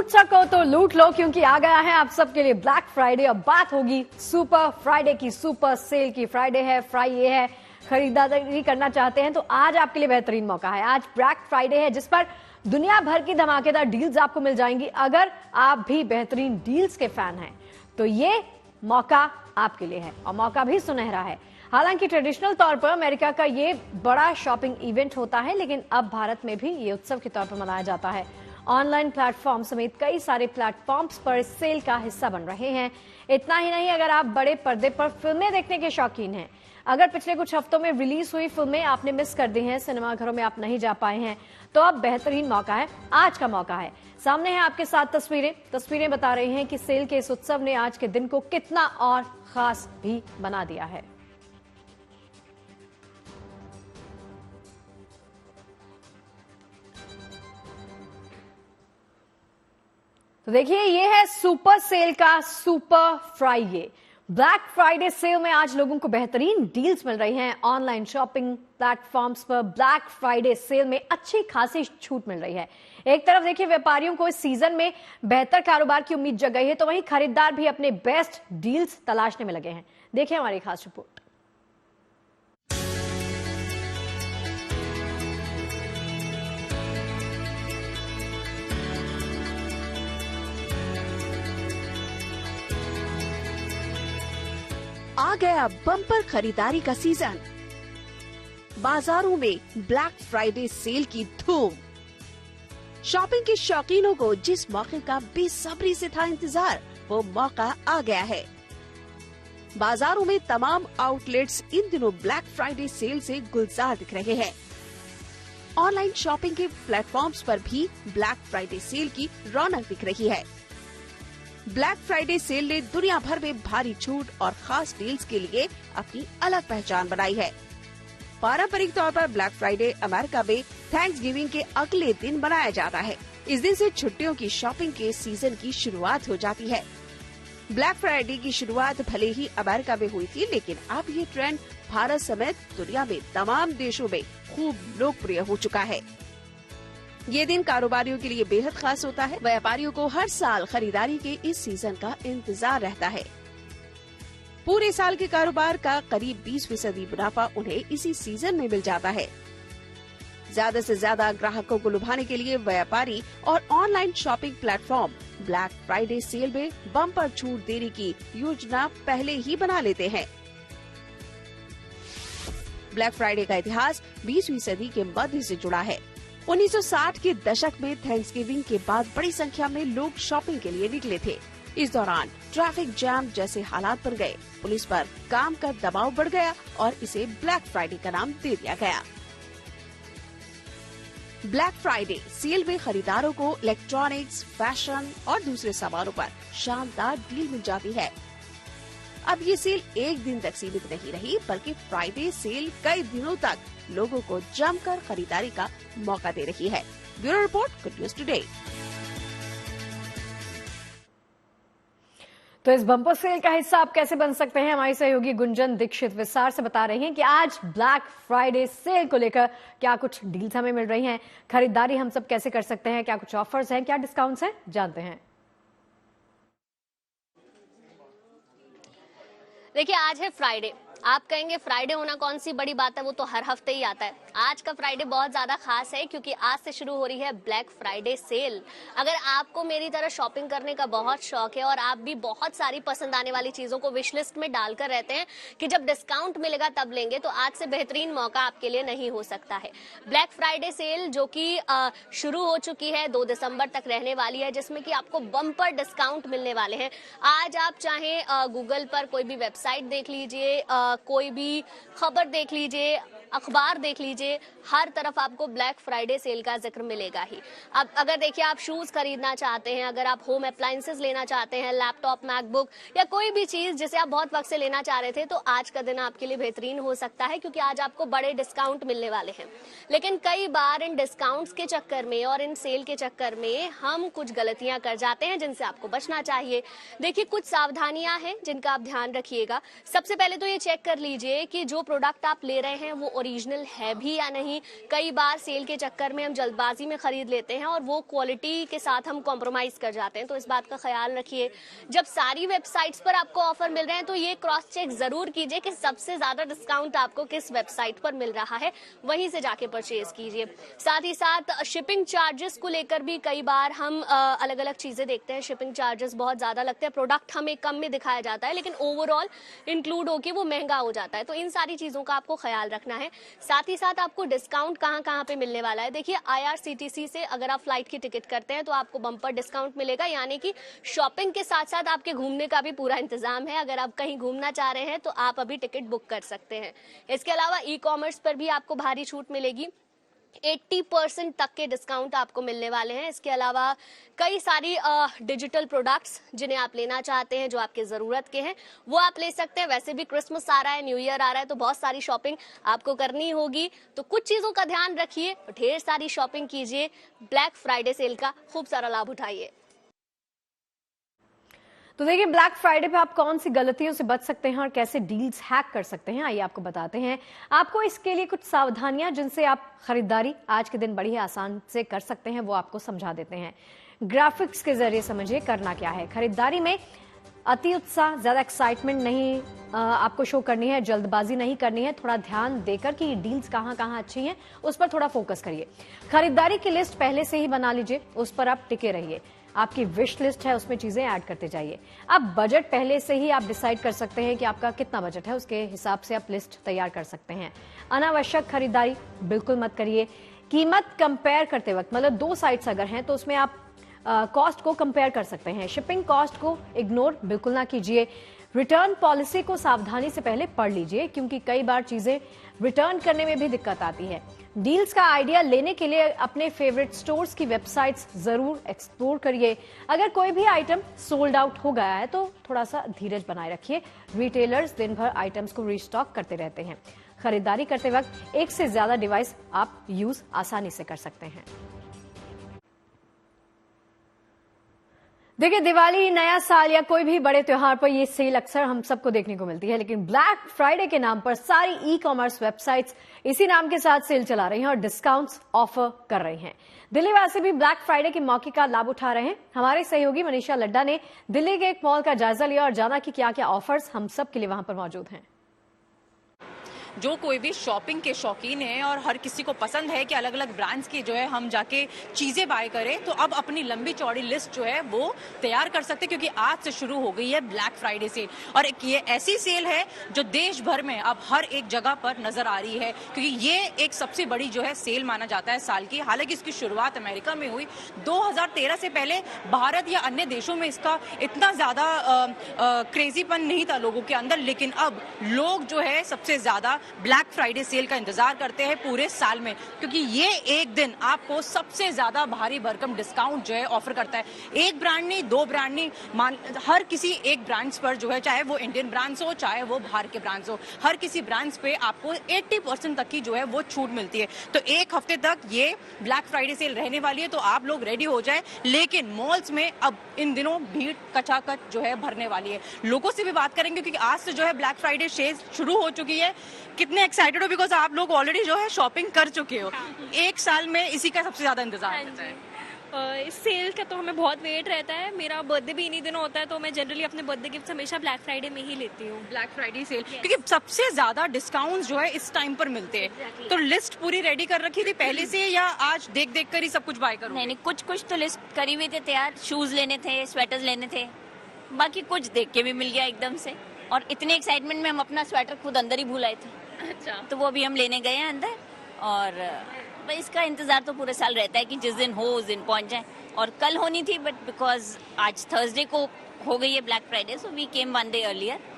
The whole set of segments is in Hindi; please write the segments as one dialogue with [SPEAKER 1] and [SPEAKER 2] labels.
[SPEAKER 1] लूट सको तो लूट लो, क्योंकि आ गया है आप सबके लिए ब्लैक फ्राइडे। अब बात होगी सुपर फ्राइडे की, सुपर सेल की। फ्राइडे है, ये है, खरीदारी करना चाहते हैं तो आज आपके लिए बेहतरीन मौका है। आज ब्लैक फ्राइडे है जिस पर दुनिया भर की धमाकेदार डील्स आपको मिल जाएंगी। अगर आप भी बेहतरीन डील्स के फैन हैं तो ये मौका आपके लिए है, और मौका भी सुनहरा है। हालांकि ट्रेडिशनल तौर पर अमेरिका का ये बड़ा शॉपिंग इवेंट होता है, लेकिन अब भारत में भी ये उत्सव के तौर पर मनाया जाता है। ऑनलाइन प्लेटफॉर्म समेत कई सारे प्लेटफॉर्म्स पर इस सेल का हिस्सा बन रहे हैं। इतना ही नहीं, अगर आप बड़े पर्दे पर फिल्में देखने के शौकीन हैं, अगर पिछले कुछ हफ्तों में रिलीज हुई फिल्में आपने मिस कर दी हैं, सिनेमाघरों में आप नहीं जा पाए हैं, तो अब बेहतरीन मौका है, आज का मौका है। सामने है आपके साथ तस्वीरें बता रही हैं कि सेल के इस उत्सव ने आज के दिन को कितना और खास भी बना दिया है। तो देखिए, ये है सुपर सेल का super Friday. Black Friday sale में आज लोगों को बेहतरीन डील्स मिल रही हैं। ऑनलाइन शॉपिंग प्लेटफॉर्म्स पर ब्लैक फ्राइडे सेल में अच्छी खासी छूट मिल रही है। एक तरफ देखिए, व्यापारियों को इस सीजन में बेहतर कारोबार की उम्मीद जग गई है, तो वहीं खरीदार भी अपने बेस्ट डील्स तलाशने में लगे हैं। देखिए हमारी खास रिपोर्ट।
[SPEAKER 2] आ गया बम्पर खरीदारी का सीजन। बाजारों में ब्लैक फ्राइडे सेल की धूम। शॉपिंग के शौकीनों को जिस मौके का बेसब्री से था इंतजार, वो मौका आ गया है। बाजारों में तमाम आउटलेट्स इन दिनों ब्लैक फ्राइडे सेल से गुलजार दिख रहे हैं। ऑनलाइन शॉपिंग के प्लेटफॉर्म्स पर भी ब्लैक फ्राइडे सेल की रौनक दिख रही है। ब्लैक फ्राइडे सेल ने दुनिया भर में भारी छूट और खास डील्स के लिए अपनी अलग पहचान बनाई है। पारंपरिक तौर पर ब्लैक फ्राइडे अमेरिका में थैंक्सगिविंग के अगले दिन मनाया जाता है। इस दिन से छुट्टियों की शॉपिंग के सीजन की शुरुआत हो जाती है। ब्लैक फ्राइडे की शुरुआत भले ही अमेरिका में हुई थी, लेकिन अब ये ट्रेंड भारत समेत दुनिया में तमाम देशों में खूब लोकप्रिय हो चुका है। ये दिन कारोबारियों के लिए बेहद खास होता है। व्यापारियों को हर साल खरीदारी के इस सीजन का इंतजार रहता है। पूरे साल के कारोबार का करीब 20% मुनाफा उन्हें इसी सीजन में मिल जाता है। ज्यादा से ज्यादा ग्राहकों को लुभाने के लिए व्यापारी और online shopping platform black Friday sale में बम्पर छूट देने की योजना पहले ही बना लेते हैं। ब्लैक फ्राइडे का इतिहास 20वीं सदी के मध्य से जुड़ा है। 1960 के दशक में थैंक्सगिविंग के बाद बड़ी संख्या में लोग शॉपिंग के लिए निकले थे। इस दौरान ट्रैफिक जैम जैसे हालात बन गए, पुलिस पर काम का दबाव बढ़ गया और इसे ब्लैक फ्राइडे का नाम दे दिया गया। ब्लैक फ्राइडे सेल में खरीदारों को इलेक्ट्रॉनिक्स, फैशन और दूसरे सामानों पर शानदार डील मिल जाती है। अब ये सेल एक दिन तक सीमित नहीं रही, बल्कि फ्राइडे सेल कई दिनों तक लोगों को जमकर खरीदारी का मौका दे रही है। Bureau report, good news today.
[SPEAKER 1] तो इस बम्पर सेल का हिस्सा आप कैसे बन सकते हैं, हमारी सहयोगी गुंजन दीक्षित विस्तार से बता रही हैं कि आज ब्लैक फ्राइडे सेल को लेकर क्या कुछ डील्स हमें मिल रही हैं, खरीदारी हम सब कैसे कर सकते हैं, क्या कुछ ऑफर्स हैं, क्या डिस्काउंट्स हैं, जानते हैं।
[SPEAKER 3] देखिए, आज है फ्राइडे। आप कहेंगे फ्राइडे होना कौन सी बड़ी बात है, वो तो हर हफ्ते ही आता है। आज का फ्राइडे बहुत ज्यादा खास है क्योंकि आज से शुरू हो रही है ब्लैक फ्राइडे सेल। अगर आपको मेरी तरह शॉपिंग करने का बहुत शौक है और आप भी बहुत सारी पसंद आने वाली चीजों को विश लिस्ट में डालकर रहते हैं कि जब डिस्काउंट मिलेगा तब लेंगे, तो आज से बेहतरीन मौका आपके लिए नहीं हो सकता है। ब्लैक फ्राइडे सेल जो कि शुरू हो चुकी है, 2 दिसंबर तक रहने वाली है, जिसमें कि आपको बम्पर डिस्काउंट मिलने वाले हैं। आज आप चाहें गूगल पर कोई भी वेबसाइट देख लीजिए, कोई भी खबर देख लीजिए, अखबार देख लीजिए, हर तरफ आपको ब्लैक फ्राइडे सेल का जिक्र मिलेगा ही। अब अगर देखिए, आप शूज खरीदना चाहते हैं, अगर आप होम अप्लायंसेस लेना चाहते हैं, लैपटॉप, मैकबुक या कोई भी चीज जिसे आप बहुत वक्त से लेना चाह रहे थे, तो आज का दिन आपके लिए बेहतरीन हो सकता है क्योंकि आज आपको बड़े डिस्काउंट मिलने वाले हैं। लेकिन कई बार इन डिस्काउंट्स के चक्कर में और इन सेल के चक्कर में हम कुछ गलतियां कर जाते हैं जिनसे आपको बचना चाहिए। देखिए, कुछ सावधानियां हैं जिनका आप ध्यान रखिएगा। सबसे पहले तो ये चेक कर लीजिए कि जो प्रोडक्ट आप ले रहे हैं वो ओरिजिनल है भी या नहीं। कई बार सेल के चक्कर में हम जल्दबाजी में खरीद लेते हैं और वो क्वालिटी के साथ हम कॉम्प्रोमाइज कर जाते हैं, तो इस बात का ख्याल रखिए। जब सारी वेबसाइट्स पर आपको ऑफर मिल रहे हैं तो ये क्रॉस चेक जरूर कीजिए कि सबसे ज्यादा डिस्काउंट आपको किस वेबसाइट पर मिल रहा है, वहीं से जाके परचेज कीजिए। साथ ही साथ शिपिंग चार्जेस को लेकर भी कई बार हम अलग अलग चीजें देखते हैं, शिपिंग चार्जेस बहुत ज्यादा लगते हैं, प्रोडक्ट हमें कम में दिखाया जाता है लेकिन ओवरऑल इंक्लूड होके वो महंगा हो जाता है, तो इन सारी चीजों का आपको ख्याल रखना है। साथ ही साथ आपको डिस्काउंट कहाँ कहाँ पे मिलने वाला है, देखिए IRCTC से अगर आप फ्लाइट की टिकट करते हैं तो आपको बम्पर डिस्काउंट मिलेगा, यानी कि शॉपिंग के साथ साथ आपके घूमने का भी पूरा इंतजाम है। अगर आप कहीं घूमना चाह रहे हैं तो आप अभी टिकट बुक कर सकते हैं। इसके अलावा ई-कॉमर्स पर भी आपको भारी छूट मिलेगी, 80% तक के डिस्काउंट आपको मिलने वाले हैं। इसके अलावा कई सारी डिजिटल प्रोडक्ट्स जिन्हें आप लेना चाहते हैं, जो आपके जरूरत के हैं, वो आप ले सकते हैं। वैसे भी क्रिसमस आ रहा है, न्यू ईयर आ रहा है, तो बहुत सारी शॉपिंग आपको करनी होगी, तो कुछ चीजों का ध्यान रखिए, ढेर सारी शॉपिंग कीजिए, ब्लैक फ्राइडे सेल का खूब सारा लाभ उठाइए।
[SPEAKER 1] तो देखिए ब्लैक फ्राइडे पे आप कौन सी गलतियों से बच सकते हैं और कैसे डील्स हैक कर सकते हैं, आइए आपको बताते हैं। आपको इसके लिए कुछ सावधानियां जिनसे आप खरीदारी आज के दिन बड़ी आसान से कर सकते हैं, वो आपको समझा देते हैं। ग्राफिक्स के जरिए समझिए करना क्या है। खरीदारी में अति उत्साह, ज्यादा एक्साइटमेंट नहीं आपको शो करनी है, जल्दबाजी नहीं करनी है, थोड़ा ध्यान देकर कि डील्स कहाँ कहाँ अच्छी हैं उस पर थोड़ा फोकस करिए। खरीदारी की लिस्ट पहले से ही बना लीजिए, उस पर आप टिके रहिए। आपकी विश लिस्ट है, उसमें चीजें ऐड करते जाइए। अब बजट पहले से ही आप डिसाइड कर सकते हैं कि आपका कितना बजट है, उसके हिसाब से आप लिस्ट तैयार कर सकते हैं। अनावश्यक खरीदारी बिल्कुल मत करिए। कीमत कंपेयर करते वक्त, मतलब 2 साइट्स अगर हैं तो उसमें आप कॉस्ट को कंपेयर कर सकते हैं। शिपिंग कॉस्ट को इग्नोर बिल्कुल ना कीजिए। रिटर्न पॉलिसी को सावधानी से पहले पढ़ लीजिए, क्योंकि कई बार चीजें रिटर्न करने में भी दिक्कत आती है। डील्स का आइडिया लेने के लिए अपने फेवरेट स्टोर्स की वेबसाइट्स जरूर एक्सप्लोर करिए। अगर कोई भी आइटम सोल्ड आउट हो गया है तो थोड़ा सा धीरज बनाए रखिए। रिटेलर्स दिन भर आइटम्स को रीस्टॉक करते रहते हैं। खरीदारी करते वक्त एक से ज्यादा डिवाइस आप यूज आसानी से कर सकते हैं। देखिए दिवाली, नया साल या कोई भी बड़े त्योहार पर ये सेल अक्सर हम सबको देखने को मिलती है, लेकिन ब्लैक फ्राइडे के नाम पर सारी ई-कॉमर्स वेबसाइट्स इसी नाम के साथ सेल चला रही हैं और डिस्काउंट्स ऑफर कर रही हैं। दिल्ली वासी भी ब्लैक फ्राइडे के मौके का लाभ उठा रहे हैं। हमारे सहयोगी मनीषा लड्डा ने दिल्ली के एक मॉल का जायजा लिया और जाना कि क्या क्या ऑफर्स हम सब के लिए वहां पर मौजूद हैं।
[SPEAKER 4] जो कोई भी शॉपिंग के शौकीन है और हर किसी को पसंद है कि अलग अलग ब्रांड्स की जो है हम जाके चीजें बाय करें, तो अब अपनी लंबी चौड़ी लिस्ट जो है वो तैयार कर सकते हैं, क्योंकि आज से शुरू हो गई है ब्लैक फ्राइडे सेल। और ये ऐसी सेल है जो देश भर में अब हर एक जगह पर नजर आ रही है, क्योंकि ये एक सबसे बड़ी जो है सेल माना जाता है साल की। हालांकि इसकी शुरुआत अमेरिका में हुई 2013 से, पहले भारत या अन्य देशों में इसका इतना ज्यादा क्रेजीपन नहीं था लोगों के अंदर, लेकिन अब लोग जो है सबसे ज्यादा ब्लैक फ्राइडे सेल का इंतजार करते हैं पूरे साल में, क्योंकि ये एक दिन आपको सबसे ज्यादा भारी भरकम डिस्काउंट जो है ऑफर करता है। एक ब्रांड नहीं, 2 ब्रांड नहीं, हर किसी एक ब्रांड्स पर जो है, चाहे वो इंडियन ब्रांड्स हो चाहे वो बाहर के ब्रांड्स हो, हर किसी ब्रांड्स पे आपको 80% तक की जो है वो छूट मिलती है। तो एक हफ्ते तक ये ब्लैक फ्राइडे सेल रहने वाली है, तो आप लोग रेडी हो जाए। लेकिन मॉल्स में अब इन दिनों भीड़ कचाकच जो है भरने वाली है। लोगों से भी बात करेंगे, क्योंकि आज से जो है ब्लैक फ्राइडे सेल शुरू हो चुकी है। कितने एक्साइटेड हो, बिकॉज आप लोग ऑलरेडी जो है शॉपिंग कर चुके हो। एक साल में इसी का सबसे ज्यादा इंतजार रहता है।
[SPEAKER 5] इस सेल का तो हमें बहुत वेट रहता है। मेरा बर्थडे भी इन्हीं दिनों होता है, तो मैं जनरली अपने बर्थडे गिफ्ट हमेशा ब्लैक फ्राइडे में ही लेती हूँ।
[SPEAKER 4] ब्लैक फ्राइडे सेल, क्योंकि सबसे ज्यादा डिस्काउंट जो है इस टाइम पर मिलते हैं। तो लिस्ट पूरी रेडी कर रखी थी पहले से, या आज देख देख कर ही सब कुछ बाय करो?
[SPEAKER 6] नहीं, कुछ तो लिस्ट करी हुई थे तैयार। शूज लेने थे, स्वेटर्स लेने थे, बाकी कुछ देख के भी मिल गया एकदम से। और इतने एक्साइटमेंट में हम अपना स्वेटर खुद अंदर ही भूल आए थे।
[SPEAKER 5] अच्छा।
[SPEAKER 6] तो वो अभी हम लेने गए हैं अंदर, और इसका इंतजार तो पूरे साल रहता है कि जिस दिन हो उस दिन पहुंच जाए। और कल होनी थी, बट बिकॉज आज थर्सडे को हो गई है Black Friday, so we came 1 day earlier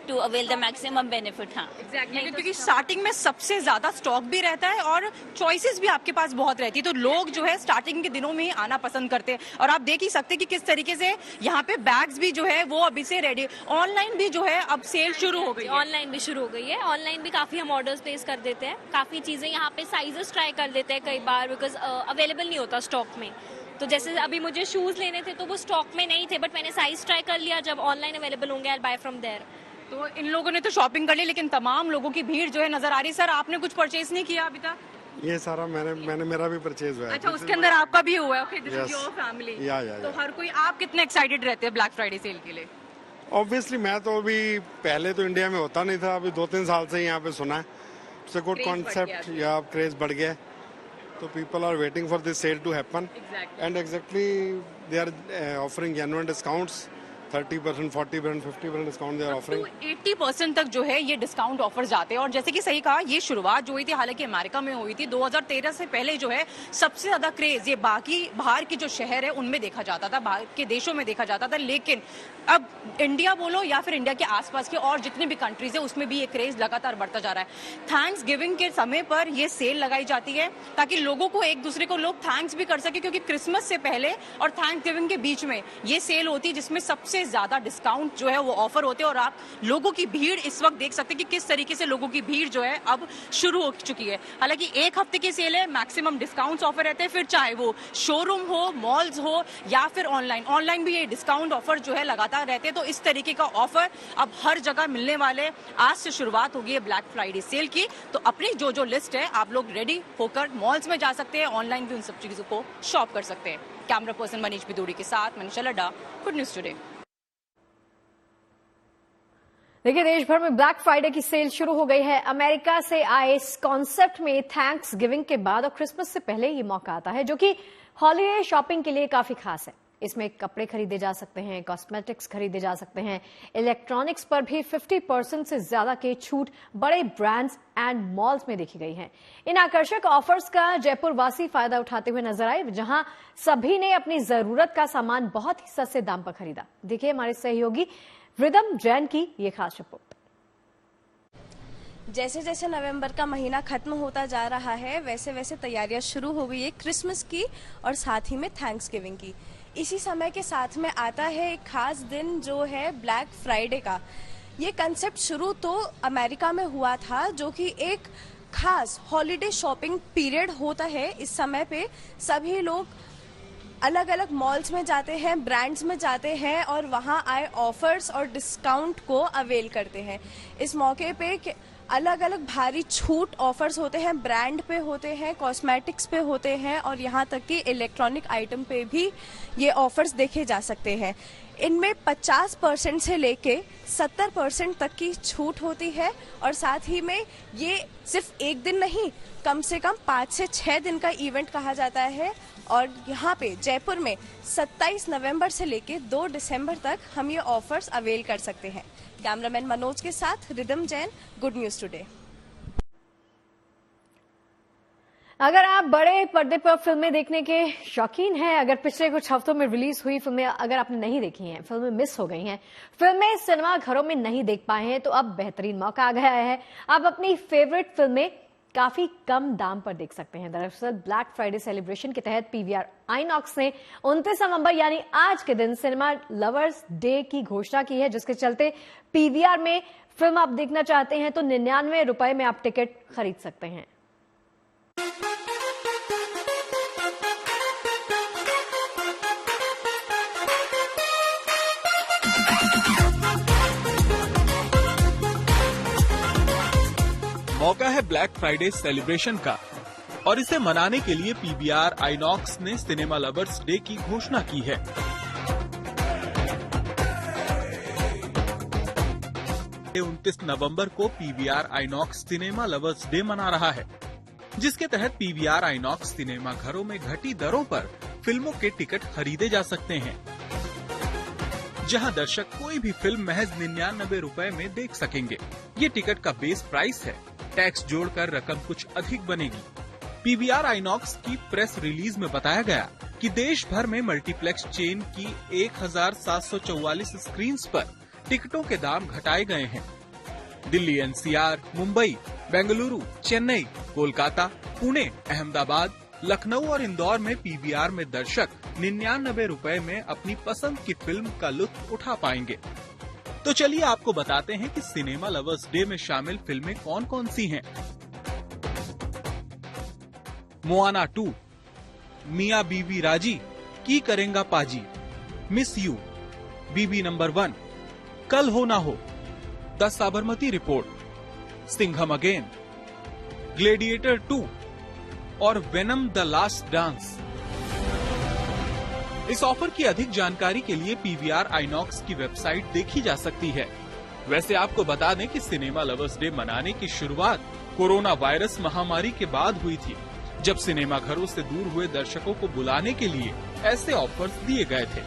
[SPEAKER 6] to avail the maximum benefit. हाँ,
[SPEAKER 4] एग्जैक्टली, क्योंकि स्टार्टिंग में सबसे ज्यादा स्टॉक भी रहता है और चॉइसेस भी आपके पास बहुत रहती है, तो लोग जो है स्टार्टिंग के दिनों में ही आना पसंद करते हैं। और आप देख ही सकते हैं कि किस तरीके से यहाँ पे बैग्स भी जो है वो अभी से रेडी। ऑनलाइन भी जो है अब सेल शुरू हो गई है।
[SPEAKER 5] ऑनलाइन भी शुरू हो गई है। ऑनलाइन भी काफी हम ऑर्डर्स प्लेस कर देते हैं। काफी चीजें यहाँ पे साइजेस ट्राई कर देते हैं कई बार, बिकॉज अवेलेबल नहीं होता स्टॉक में। तो जैसे अभी मुझे शूज लेने थे तो वो स्टॉक में नहीं थे, बट मैंने साइज ट्राई कर लिया। जब ऑनलाइन अवेलेबल होंगे आई बाय फ्रॉम देयर।
[SPEAKER 4] तो इन लोगों ने तो शॉपिंग कर ली, लेकिन तमाम लोगों की भीड़ जो है नजर आ रही है। सर, आपने कुछ परचेज नहीं किया अभी तक?
[SPEAKER 7] ये सारा मैंने मेरा भी परचेज हुआ है।
[SPEAKER 4] अच्छा, उसके अंदर आपका भी हुआ है। Okay, this is your family. तो हर कोई, आप कितने एक्साइटेड रहते हैं ब्लैक फ्राइडे सेल के लिए?
[SPEAKER 7] ऑब्वियसली मैं तो अभी पहले तो इंडिया में होता नहीं था, अभी 2-3 साल से यहाँ पे सुना है। इट्स अ गुड कॉन्सेप्ट, या क्रेज बढ़ गया है, तो people are waiting for this sale to happen and exactly they are offering genuine discounts, 30%, 40%, 50% discount they are offering.
[SPEAKER 4] 80% तक जो है ये डिस्काउंट ऑफर जाते हैं। और जैसे कि सही कहा, ये शुरुआत जो हुई थी हालांकि अमेरिका में हुई थी। 2013 से पहले जो है सबसे ज्यादा क्रेज ये बाकी बाहर की जो शहर है उनमें देखा जाता था, बाहर के देशों में देखा जाता था। लेकिन अब इंडिया बोलो या फिर इंडिया के आसपास के और जितने भी कंट्रीज है उसमें भी ये क्रेज लगातार बढ़ता जा रहा है। थैंक्स गिविंग के समय पर ये सेल लगाई जाती है ताकि लोगों को, एक दूसरे को लोग थैंक्स भी कर सके, क्योंकि क्रिसमस से पहले और थैंक्स गिविंग के बीच में ये सेल होती है जिसमें सबसे ज्यादा डिस्काउंट जो है वो ऑफर होते हैं। और आप लोगों की भीड़ इस वक्त देख सकते हैं कि किस तरीके से लोगों की भीड़ जो है अब शुरू हो चुकी है। हालांकि एक हफ्ते की सेल है, मैक्सिमम डिस्काउंट्स ऑफर रहते हैं, फिर चाहे वो शोरूम हो, मॉल्स हो या फिर ऑनलाइन भी ये डिस्काउंट ऑफर जो है लगातार रहते हैं। तो इस तरीके का ऑफर अब हर जगह मिलने वाले। आज से शुरुआत होगी है ब्लैक फ्राइडे सेल की, तो अपनी जो लिस्ट है आप लोग रेडी होकर मॉल्स में जा सकते हैं, ऑनलाइन भी उन सब चीजों को शॉप कर सकते हैं। कैमरा पर्सन मनीष बिदूड़ी के साथ Manisha Ladda, good news today.
[SPEAKER 1] देखिए, देश भर में ब्लैक फ्राइडे की सेल शुरू हो गई है। अमेरिका से आए इस कॉन्सेप्ट में थैंक्स गिविंग के बाद और क्रिसमस से पहले ये मौका आता है, जो कि हॉलीडे शॉपिंग के लिए काफी खास है। इसमें कपड़े खरीदे जा सकते हैं, कॉस्मेटिक्स खरीदे जा सकते हैं, इलेक्ट्रॉनिक्स पर भी 50% से ज्यादा के छूट बड़े ब्रांड्स एंड मॉल्स में देखी गई है। इन आकर्षक ऑफर्स का जयपुर वासी फायदा उठाते हुए नजर आए, जहां सभी ने अपनी जरूरत का सामान बहुत ही सस्ते दाम पर खरीदा। देखिए हमारे सहयोगी रिदम जैन की ये खास रिपोर्ट।
[SPEAKER 8] जैसे जैसे नवंबर का महीना खत्म होता जा रहा है, वैसे वैसे तैयारियां शुरू हो गई है क्रिसमस की और साथ ही में थैंक्स गिविंग की। इसी समय के साथ में आता है एक खास दिन जो है ब्लैक फ्राइडे का। ये कंसेप्ट शुरू तो अमेरिका में हुआ था, जो कि एक खास हॉलिडे शॉपिंग पीरियड होता है। इस समय पे सभी लोग अलग अलग मॉल्स में जाते हैं, ब्रांड्स में जाते हैं और वहां आए ऑफर्स और डिस्काउंट को अवेल करते हैं। इस मौके पे अलग अलग भारी छूट ऑफर्स होते हैं, ब्रांड पे होते हैं, कॉस्मेटिक्स पे होते हैं और यहाँ तक कि इलेक्ट्रॉनिक आइटम पे भी ये ऑफर्स देखे जा सकते हैं। इनमें 50% से लेके 70% तक की छूट होती है और साथ ही में ये सिर्फ एक दिन नहीं, कम से कम 5 से 6 दिन का इवेंट कहा जाता है। और यहाँ पे जयपुर में 27 नवंबर से लेके 2 दिसंबर तक हम ये ऑफर्स अवेल कर सकते हैं। कैमरामैन मनोज के साथ rhythm Jain, good news today.
[SPEAKER 1] अगर आप बड़े पर्दे पर फिल्में देखने के शौकीन हैं, अगर पिछले कुछ हफ्तों में रिलीज हुई फिल्में अगर आपने नहीं देखी हैं, फिल्में मिस हो गई हैं, फिल्में सिनेमा घरों में नहीं देख पाए हैं, तो अब बेहतरीन मौका आ गया है। आप अपनी फेवरेट फिल्में काफी कम दाम पर देख सकते हैं। दरअसल ब्लैक फ्राइडे सेलिब्रेशन के तहत पीवीआर आईनॉक्स ने 29 नवंबर यानी आज के दिन सिनेमा लवर्स डे की घोषणा की है, जिसके चलते पीवीआर में फिल्म आप देखना चाहते हैं तो 99 रुपए में आप टिकट खरीद सकते हैं।
[SPEAKER 9] मौका है ब्लैक फ्राइडे सेलिब्रेशन का और इसे मनाने के लिए पीवीआर आईनॉक्स ने सिनेमा लवर्स डे की घोषणा की है। ये 29 नवंबर को PVR INOX cinema lovers day मना रहा है, जिसके तहत पीवीआर आईनॉक्स सिनेमा घरों में घटी दरों पर फिल्मों के टिकट खरीदे जा सकते हैं, जहां दर्शक कोई भी फिल्म महज 99 रुपए में देख सकेंगे। ये टिकट का बेस प्राइस है, टैक्स जोड़कर रकम कुछ अधिक बनेगी। पीवीआर आईनॉक्स की प्रेस रिलीज में बताया गया कि देश भर में मल्टीप्लेक्स चेन की 1744 स्क्रीन्स पर टिकटों के दाम घटाए गए हैं। दिल्ली, एनसीआर, मुंबई, बेंगलुरु, चेन्नई, कोलकाता, पुणे, अहमदाबाद, लखनऊ और इंदौर में पीवीआर में दर्शक 99 रुपए में अपनी पसंद की फिल्म का लुत्फ उठा पाएंगे। तो चलिए आपको बताते हैं कि सिनेमा लवर्स डे में शामिल फिल्में कौन कौन सी हैं। मोआना 2, मियां बीवी राजी, की करेंगा पाजी, मिस यू, बीबी नंबर 1, कल हो ना हो, the Sabarmati report, Singham again, gladiator 2 और वेनम द लास्ट डांस। इस ऑफर की अधिक जानकारी के लिए पीवीआर आइनॉक्स की वेबसाइट देखी जा सकती है। वैसे आपको बता दें कि सिनेमा लवर्स डे मनाने की शुरुआत कोरोना वायरस महामारी के बाद हुई थी, जब सिनेमा घरों से दूर हुए दर्शकों को बुलाने के लिए ऐसे ऑफर्स दिए गए थे।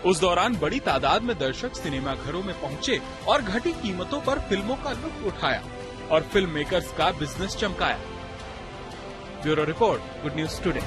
[SPEAKER 9] उस दौरान बड़ी तादाद में दर्शक सिनेमा घरों में पहुंचे और घटी कीमतों पर फिल्मों का लुत्फ उठाया और फिल्म मेकर्स का बिजनेस चमकाया। Bureau report, good news today.